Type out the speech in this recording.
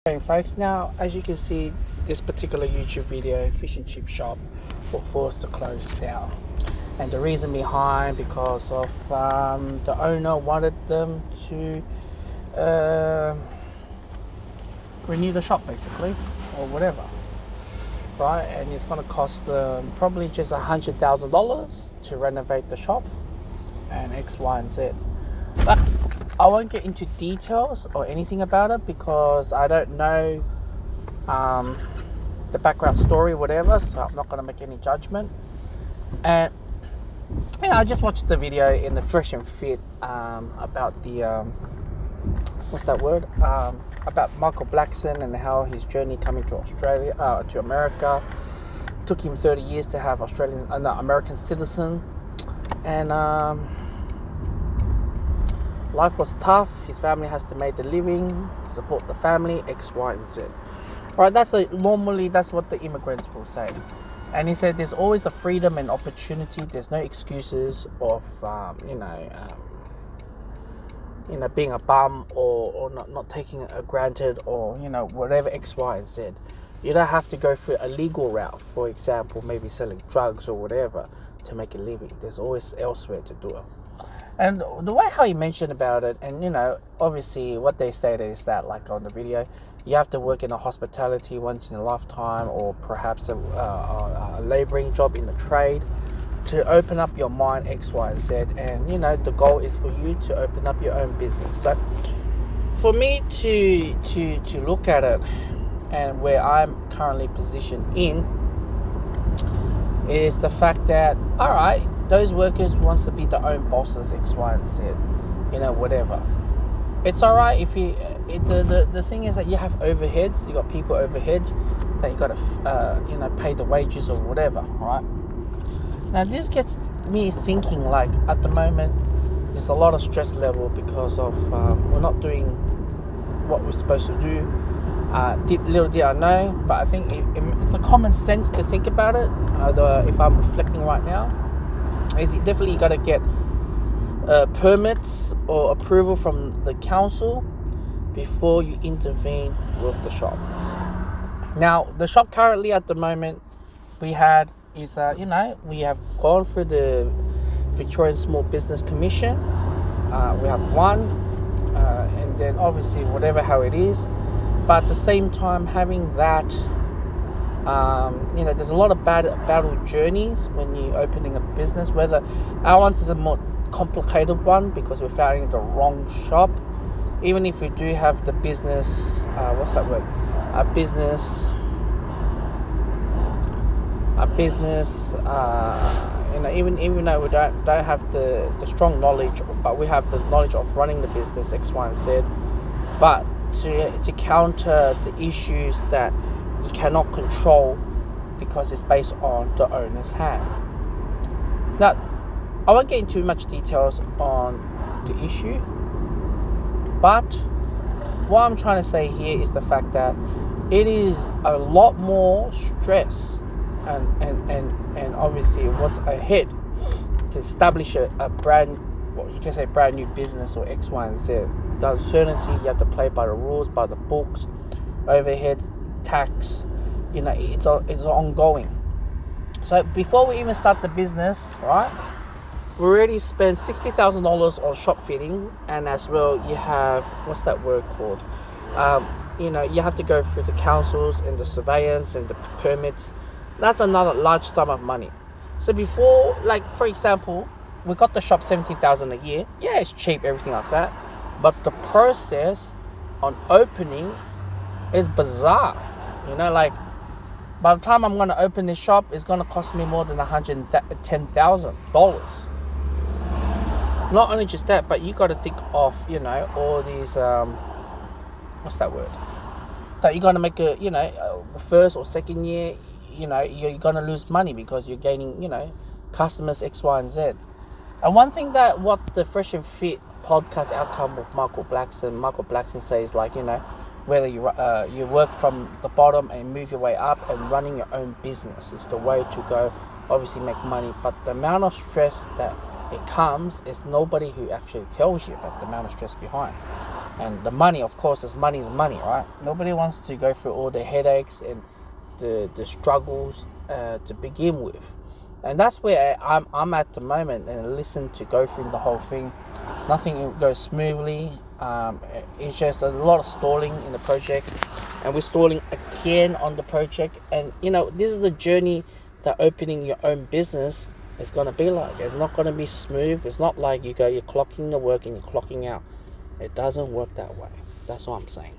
Okay, folks, now as you can see, this particular YouTube video, fish and chip shop, was forced to close down, and the reason behind because of the owner wanted them to renew the shop basically, or whatever, right? And it's going to cost them probably just $100,000 to renovate the shop and X, Y, and Z. But I won't get into details or anything about it because I don't know the background story, whatever. So I'm not going to make any judgment. And I just watched the video in the Fresh and Fit about the what's that word? About Michael Blackson and how his journey coming to Australia, to America, took him 30 years to have American citizen, and life was tough. His family has to make the living to support the family, X, Y, and Z. Right? Normally that's what the immigrants will say. And he said there's always a freedom and opportunity. There's no excuses of being a bum or not taking it granted, or whatever X, Y, and Z. You don't have to go through a legal route. For example, maybe selling drugs or whatever to make a living. There's always elsewhere to do it. And the way how he mentioned about it, and obviously what they stated is that, like on the video, you have to work in a hospitality once in a lifetime, or perhaps a labouring job in the trade to open up your mind, X, Y, and Z. And the goal is for you to open up your own business. So for me to look at it, and where I'm currently positioned in, is the fact that, all right, those workers wants to be their own bosses, X, Y, and Z, whatever. It's all right if you. The thing is that you have overheads. You got people overheads that you got to pay the wages or whatever, right? Now this gets me thinking. Like at the moment, there's a lot of stress level because of we're not doing what we're supposed to do. Little did I know, but I think it's a common sense to think about it. If I'm reflecting right now, is you definitely got to get permits or approval from the council before you intervene with the shop. Now, the shop currently at the moment we have gone through the Victorian Small Business Commission. We have one, and then obviously whatever how it is. But at the same time, having that, there's a lot of battle journeys when you're opening a business. Whether our one's is a more complicated one because we're founding the wrong shop. Even if we do have the business, what's that word? A business. Even though we don't have the strong knowledge, but we have the knowledge of running the business, X, Y, and Z. But to counter the issues that you cannot control because it's based on the owner's hand. Now, I won't get into much details on the issue, but what I'm trying to say here is the fact that it is a lot more stress and obviously what's ahead to establish a brand new business or X, Y, and Z. The uncertainty, you have to play by the rules, by the books, overhead, tax, it's ongoing. So before we even start the business, right, we already spent $60,000 on shop fitting, and as well you have, what's that word called? You have to go through the councils and the surveillance and the permits. That's another large sum of money. So before, like for example, we got the shop $17,000 a year. Yeah, it's cheap, everything like that. But the process on opening is bizarre. By the time I'm going to open this shop, it's going to cost me more than $110,000. Not only just that, but you got to think of, all these, what's that word? That you're going to make a first or second year, you're going to lose money because you're gaining, customers X, Y, and Z. And one thing that what the Fresh and Fit podcast outcome with Michael Blackson says, whether you work from the bottom and move your way up, and running your own business is the way to go. Obviously make money, but the amount of stress that it comes is nobody who actually tells you about the amount of stress behind. And the money, of course, is money, right? Nobody wants to go through all the headaches and the struggles to begin with. And that's where I'm at the moment, and listen to go through the whole thing. Nothing goes smoothly. It's just a lot of stalling in the project, and we're stalling again on the project. And this is the journey that opening your own business is going to be like. It's not going to be smooth. It's not like you're clocking the work and you're clocking out. It doesn't work that way. That's what I'm saying.